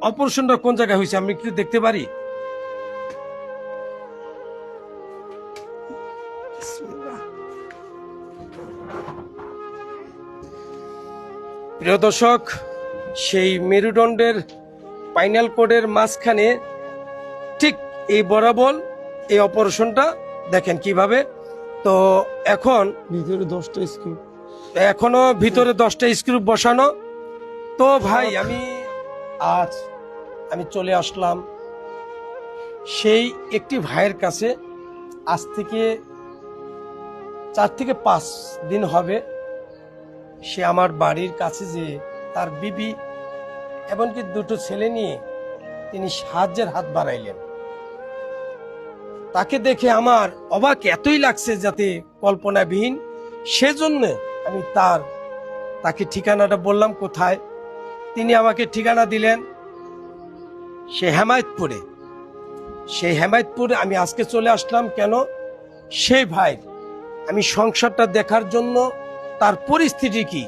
অপারেশনটা কোন জায়গায় হয়েছে আমি একটু দেখতে পারি? প্রিয় দর্শক, সেই মেরুদণ্ডের স্পাইনাল কর্ডের মাঝখানে ঠিক এই বরাবর এই অপারেশনটা দেখেন কিভাবে। তো এখন ভিতরে 10টা স্ক্রু, এখনো ভিতরে 10টা স্ক্রু বসানো। তো ভাই আজ আমি চলে আসলাম সেই একটি ভাইয়ের কাছে। আজ থেকে 4 থেকে 5 দিন হবে সে আমার বাড়ির কাছে যে তার বিবি এমনকি 2টো ছেলে নিয়ে তিনি সাহায্যের হাত বাড়াইলেন। তাকে দেখে আমার অবাক এতই লাগছে যাতে কল্পনাবিহীন। সেজন্য আমি তাকে ঠিকানাটা বললাম কোথায়। তিনি আমাকে ঠিকানা দিলেন সে হেমায়তপুরে। সেই হেমায়তপুরে আমি আজকে চলে আসলাম কেন, সেই ভাই আমি সংসারটা দেখার জন্য, তার পরিস্থিতি কি,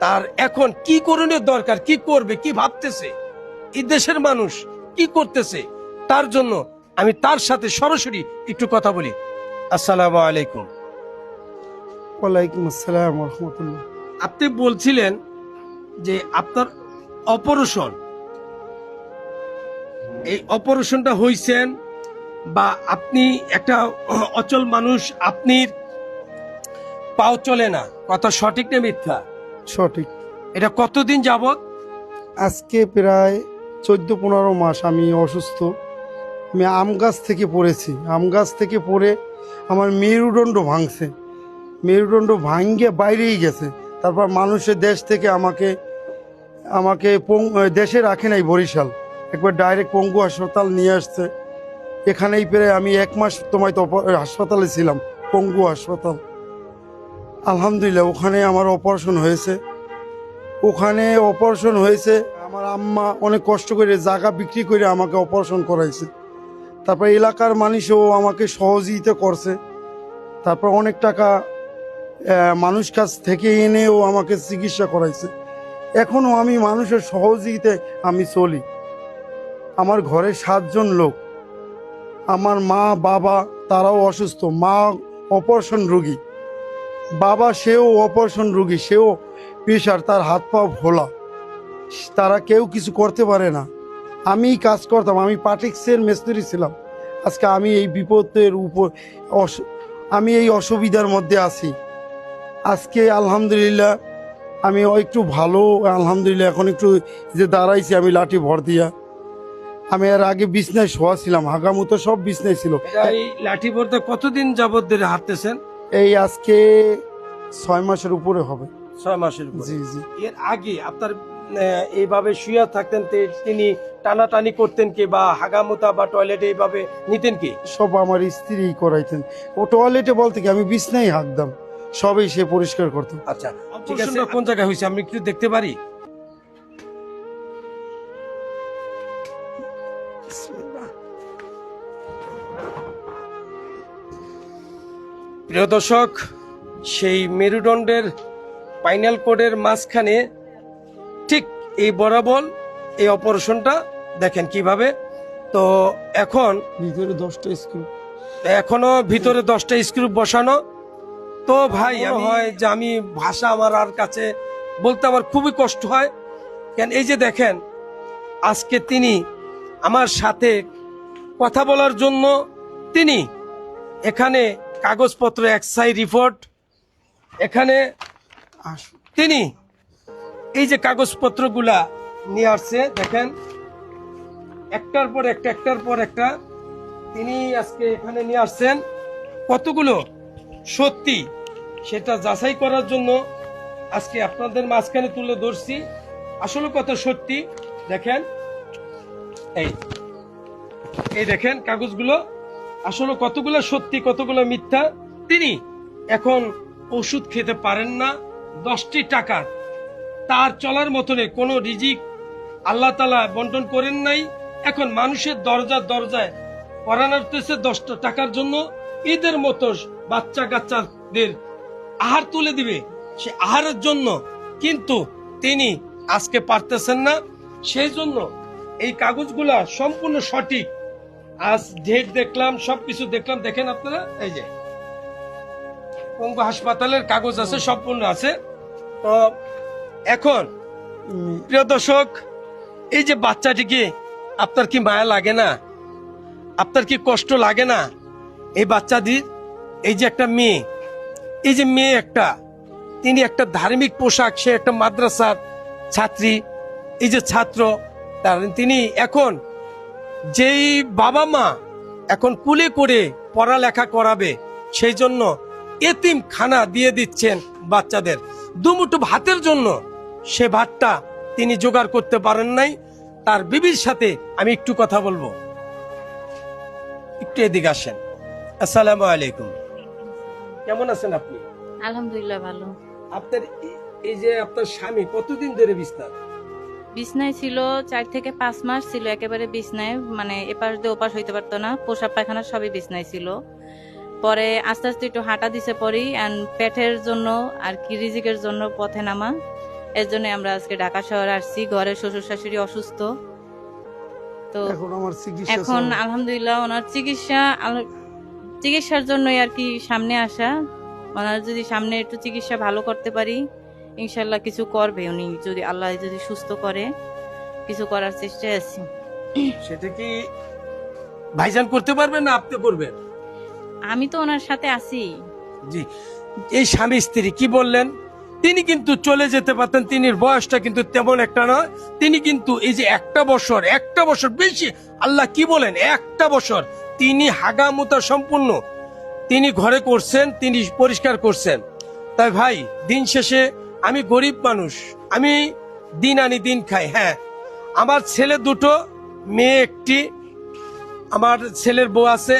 তার এখন কি করণীয় দরকার, কি করবে, কি ভাবতেছে, এই দেশের মানুষ কি করতেছে, তার জন্য আমি তার সাথে সরাসরি একটু কথা বলি। আসসালামু আলাইকুম। ওয়ালাইকুম আসসালাম ওয়া রাহমাতুল্লাহ। আপনি বলছিলেন যে আপনার অপারেশন, এই অপারেশনটা হইছেন বা আপনি একটা অচল মানুষ, আপনি পাও চলে না, কথা সঠিক না মিথ্যা? সঠিক। এটা কতদিন যাবত? আজকে প্রায় 14-15 মাস আমি অসুস্থ। আমি আম গাছ থেকে পড়েছি। আম গাছ থেকে পড়ে আমার মেরুদণ্ড ভাঙছে। মেরুদণ্ড ভাঙ্গে বাইরেই গেছে। তারপর মানুষের দেশ থেকে আমাকে দেশে রাখে নাই, বরিশাল একবার ডাইরেক্ট পঙ্গু হাসপাতাল নিয়ে আসছে। এখানেই প্রায় আমি 1 মাস তোমায় তো হাসপাতালে ছিলাম, পঙ্গু হাসপাতাল। আলহামদুলিল্লাহ ওখানে আমার অপারেশন হয়েছে। আমার আম্মা অনেক কষ্ট করে জায়গা বিক্রি করে আমাকে অপারেশন করাইছে। তারপর এলাকার মানুষও আমাকে সহযোগিতা করছে। তারপর অনেক টাকা মানুষ কাছ থেকে এনেও আমাকে চিকিৎসা করাইছে। এখনও আমি মানুষের সহযোগিতায় আমি চলি। আমার ঘরে 7 জন লোক। আমার মা বাবা তারাও অসুস্থ। মা অপারেশন রোগী, বাবা সেও অপারেশন রোগী, সেও প্রেশার, তার হাত পা ভোলা। তারা কেউ কিছু করতে পারে না। আমিই কাজ করতাম, আমি পাটিক্সের মিস্ত্রি ছিলাম। আজকে আমি এই বিপদের উপর আমি এই অসুবিধার মধ্যে আছি। আজকে আলহামদুলিল্লাহ আমি একটু ভালো, আলহামদুলিল্লাহ এখন একটু যে দাঁড়াইছি আমি লাঠি ভর দিয়া। আমি এর আগে বিছনায় শোয়া ছিলাম, হাগামুতো সব বিছনায় ছিল। এই লাঠি বলতে কতদিন যাবত ধরে হাঁটতেছেন? এই আজকে 6 মাসের উপরে হবে। 6 মাসের উপরে। জি জি। এর আগে আপনার এইভাবে শুয়ে থাকতেন, তিনি টানাটানি করতেন কি বা হাগামুতা বা টয়লেটে এইভাবে নিতেন কি? সব আমার স্ত্রী করাইতেন। ও টয়লেটে বলতে কি আমি বিছনায় হাঁকতাম, সবই সে পরিষ্কার করতো। আচ্ছা ঠিক আছে, কোন জায়গায় হয়েছে আমি একটু দেখতে পারি? প্রিয় দর্শক, সেই মেরুদণ্ডের স্পাইনাল কর্ডের মাঝখানে ঠিক এই বরাবর এই অপারেশনটা দেখেন কিভাবে। তো এখন ভিতরে 10টা স্ক্রু, এখনো ভিতরে 10টা স্ক্রু বসানো। তো ভাই হয় যে আমি ভাষা আমার আর কাছে বলতে আমার খুবই কষ্ট হয়। কেন এই যে দেখেন আজকে তিনি আমার সাথে কথা বলার জন্য তিনি এখানে কাগজপত্র, এক্সআই রিপোর্ট, এখানে তিনি এই যে কাগজপত্রগুলা নিয়ে আসছে দেখেন, একটার পর একটা তিনি আজকে এখানে নিয়ে আসছেন। কতগুলো সত্যি সেটা যাচাই করার জন্য আজকে আপনাদের মাঝখানে তুলে ধরছি। আসলে কত সত্যি দেখেন, এই দেখেন কাগজগুলো আসলে কতগুলো সত্যি কতগুলো মিথ্যা। তিনি এখন ওষুধ খেতে পারেন না, 10টি টাকা তার চলার মতনে কোনো রিজিক আল্লাহ তাআলা বন্টন করেন নাই। এখন মানুষের দরজায় পরানার্থে 10টা টাকার জন্য ঈদের মতো বাচ্চা কাচ্চাদের আহার তুলে দিবে, সে আহারের জন্য কিন্তু তিনি আজকে পারতেছেন না। সেই জন্য এই কাগজগুলা সম্পূর্ণ সঠিক। আজ ডেট দেখলাম, সবকিছু দেখলাম, দেখেন আপনারা, এই যে পঙ্গু হাসপাতালের কাগজ আছে, সম্পূর্ণ আছে। তো এখন প্রিয় দর্শক, এই যে বাচ্চাটিকে আপনার কি মায়া লাগে না? আপনার কি কষ্ট লাগে না? এই বাচ্চাদের, এই যে একটা মেয়ে, এই যে মেয়ে একটা, তিনি একটা ধার্মিক পোশাক, সে একটা মাদ্রাসার ছাত্রী, এই যে ছাত্র, তিনি এখন যেই বাবা মা এখন কুলে করে পড়ালেখা করাবে, সেই জন্য এতিম খানা দিয়ে দিচ্ছেন বাচ্চাদের। দুমুঠো ভাতের জন্য সে ভাতটা তিনি জোগাড় করতে পারেন নাই। তার বিবির সাথে আমি একটু কথা বলবো, একটু এদিকে আসেন। আসসালামু আলাইকুম, কেমন আছেন আপনি? আলহামদুলিল্লাহ ভালো। আপনার এই যে আপনার স্বামী কতদিন ধরে বিছনায় ছিল 4 থেকে 5 মাস ছিল একেবারে বিছনায়, মানে এপাশ দিয়ে ওপাশ হইতে পারতো না, পোশাক পায়খানা সবই বিছনায় ছিল। পরে আস্তে আস্তে একটু হাঁটা দিছে পরেই, এন্ড পেটের জন্য আর কি রিজিকের জন্য পথে নামা, এর জন্য আমরা আজকে ঢাকা শহরে আসছি। ঘরে শ্বশুর শাশুড়ি অসুস্থ, তো এখন আমার চিকিৎসা এখন চলছে। আলহামদুলিল্লাহ ওনার চিকিৎসার জন্যই আর কি সামনে আসা। ওনার যদি সামনে একটু চিকিৎসা ভালো করতে পারি, ইনশাল্লাহ কিছু করবে উনি, যদি আল্লাহ যদি সুস্থ করে, কিছু করার চেষ্টায় আছি। সেটা কি ভাইজান করতে পারবেন না আপনি করবেন? আমি তো ওনার সাথে আছি। জি, এই স্বামী স্ত্রী কি বললেন, তিনি কিন্তু চলে যেতে পারতেন, তিনি বয়সটা কিন্তু তেমন একটা নয়, তিনি কিন্তু এই যে একটা বছর বেশি, আল্লাহ কি বলেন, একটা বছর তিনি হাগামুতা সম্পূর্ণ তিনি ঘরে করছেন, তিনি পরিষ্কার করছেন। তাই ভাই, দিন শেষে আমি গরিব মানুষ, আমি দিন আনি দিন খাই। হ্যাঁ, আমার ছেলে দুটো, মেয়ে একটি, আমার ছেলের বউ আছে,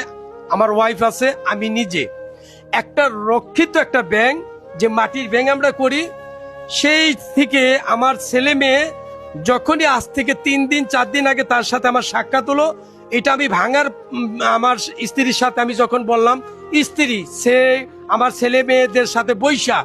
আমার ওয়াইফ আছে, আমি নিজে একটা রক্ষিত একটা ব্যাংক, যে মাটির ব্যাংক আমরা করি, সেই থেকে আমার ছেলে মেয়ে যখনই আজ থেকে 3 দিন 4 দিন আগে তার সাথে আমার সাক্ষাৎ হলো, এটা আমি ভাঙার আমার স্ত্রীর সাথে আমি যখন বললাম, স্ত্রী সে আমার ছেলে মেয়েদের সাথে বৈশা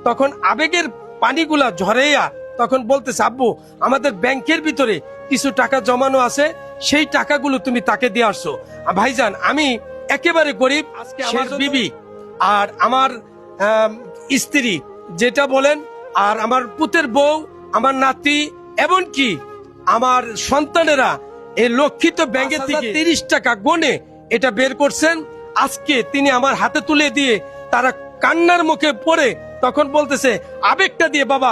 তখন আবেগের পানিগুলা ঝরেয়া তখন বলতেছে, আব্বু আমাদের ব্যাংকের ভিতরে কিছু টাকা জমানো আছে, সেই টাকাগুলো তুমি তাকে দিয়ে আসছো। ভাইজান, আমি একেবারে গরিব, আজকে আমার বিবি আর আমার স্ত্রী যেটা বলেন, আর আমার পুতের বউ, আমার নাতি, এমনকি আমার সন্তানেরা এই লক্ষিত ব্যাংকে থেকে 30 টাকা গনে এটা বের করছেন। আজকে তিনি আমার হাতে তুলে দিয়ে তারা কান্নার মুখে পড়ে তখন বলতেছে, আবেগটা দিয়ে, বাবা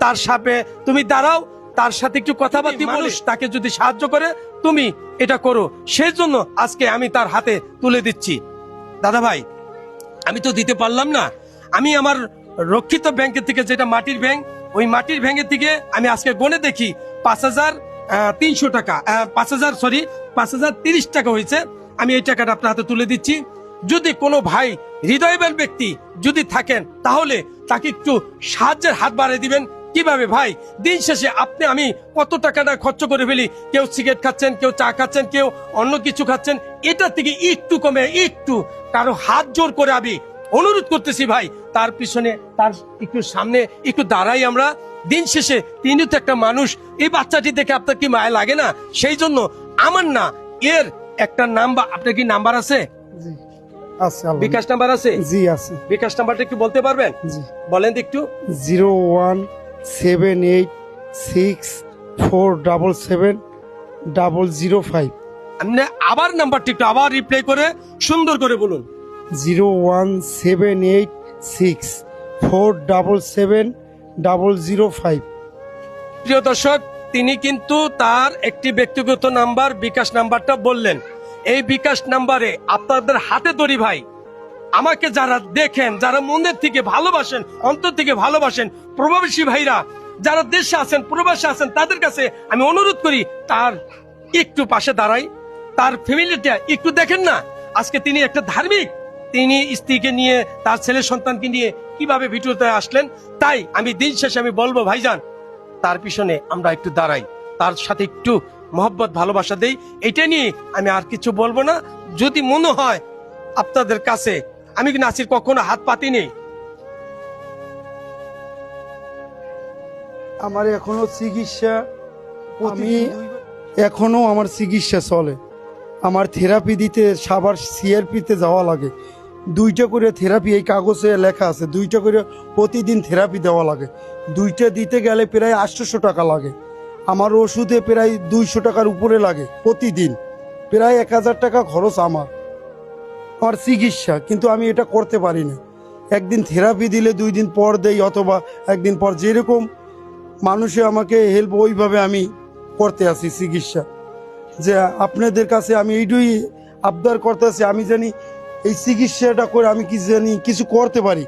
তার সাথে তুমি দাঁড়াও, তার সাথে একটু কথাবার্তা, মানুষ তাকে যদি সাহায্য করে তুমি এটা করো, সেই জন্য আজকে আমি তার হাতে তুলে দিচ্ছি। দাদা ভাই, আমি তো দিতে পারলাম না, আমি আমার রক্ষিত ব্যাংকের থেকে, যেটা মাটির ব্যাংক, ওই মাটির ব্যাংকের থেকে আমি আজকে গনে দেখি 5,300 টাকা, 5,030 টাকা হয়েছে। আমি এই টাকাটা আপনার হাতে তুলে দিচ্ছি। যদি কোনো ভাই হৃদয়বান ব্যক্তি যদি থাকেন, তাহলে তাকে একটু সাহায্যের হাত বাড়িয়ে দিবেন। কিভাবে ভাই, দিন শেষে আপনি আমি কত টাকাটা খরচ করে ফেলি, কেউ সিগারেট খাচ্ছেন, কেউ চা খাচ্ছেন, কেউ অন্য কিছু খাচ্ছেন, এটা থেকে একটু কমে, একটু কারো হাত জোর করে আমি অনুরোধ করতেছি ভাই, তার পিছনে, তার একটু সামনে একটু দাঁড়াই আমরা। দিন শেষে তিনি তো একটা মানুষ, এই বাচ্চাটি দেখে আপনার কি মায়া লাগে না? সেই জন্য আমার না, এর একটা নাম্বার, আপনার কি নাম্বার আছে? জি আছে, বিকাশ নাম্বার আছে? জি আছে। বিকাশ নাম্বারটা একটু বলতে পারবেন? জি, বলেন তো একটু। 017877005। আপনি আবার নাম্বারটা একটু আবার রিপ্লাই করে সুন্দর করে বলুন। 017877005। প্রিয় দর্শক, তিনি কিন্তু তার একটি ব্যক্তিগত নাম্বার, বিকাশ নাম্বারটা বললেন। এই বিকাশ নাম্বারে আপনাদের হাতে ধরি ভাই, আমাকে যারা দেখেন, যারা মনের থেকে ভালোবাসেন, অন্তর থেকে ভালোবাসেন, প্রবাসী ভাইরা যারা দেশে আছেন, প্রবাসে আছেন, তাদের কাছে আমি অনুরোধ করি, তার একটু পাশে দাঁড়াই, তার ফ্যামিলিটা একটু দেখেন না। আজকে তিনি একটা ধার্মিক, তিনি স্ত্রীকে নিয়ে, তার ছেলে সন্তানকে নিয়ে কিভাবে ভিডিওতে আসলেন। তাই আমি দিন শেষে আমি বলবো, ভাইজান তার পিছনে আমরা একটু দাঁড়াই, তার সাথে একটু মহব্বত ভালোবাসা দেই, এটা নিয়ে আমি আর কিছু বলবো না। যদি মনে হয় আপনাদের কাছে, আমি নাসির কখনো হাত পাতিনি, আমার এখনো চিকিৎসা, আমি এখনও আমার চিকিৎসা চলে। আমার থেরাপি দিতে সাবার সিআরপিতে যাওয়া লাগে, 2টা করে থেরাপি, এই কাগজে লেখা আছে 2টা করে প্রতিদিন থেরাপি দেওয়া লাগে। 2টা দিতে গেলে প্রায় 800 টাকা লাগে। আমার ওষুধে প্রায় 200 টাকার উপরে লাগে প্রতিদিন, প্রায় 1000 টাকা খরচ আমার চিকিৎসা। কিন্তু আমি এটা করতে পারি না। একদিন থেরাপি দিলে 2 দিন পর দেই, অথবা একদিন পর, যেরকম মানুষে আমাকে হেল্প ওইভাবে আমি করতে আসি চিকিৎসা। যে আপনাদের কাছে আমি এইটুই আবদার করতেছি, আমি জানি এই চিকিৎসাটা করে আমি কি জানি কিছু করতে পারি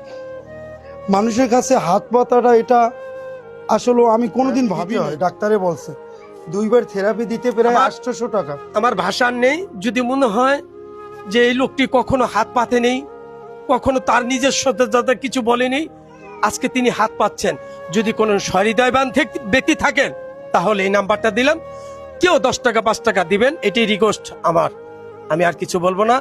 মানুষের কাছে। হাত পাতাটা এটা আসলে আমি কোনোদিন ভাবি হয়, ডাক্তারে বলছে 2বার থেরাপি দিতে প্রায় 800 টাকা। আমার ভাষার নেই। যদি মনে হয় যে এই লোকটি কখনো হাত পাতে নেই, কখনো তার নিজস্বতা কিছু বলেনি, আজকে তিনি হাত পাচ্ছেন, যদি কোনো সহৃদয়বান ব্যক্তি থাকেন তাহলে এই নাম্বারটা দিলাম, কেউ 10 টাকা 5 টাকা দিবেন, এটাই রিকোয়েস্ট আমার। আমি আর কিছু বলবো না।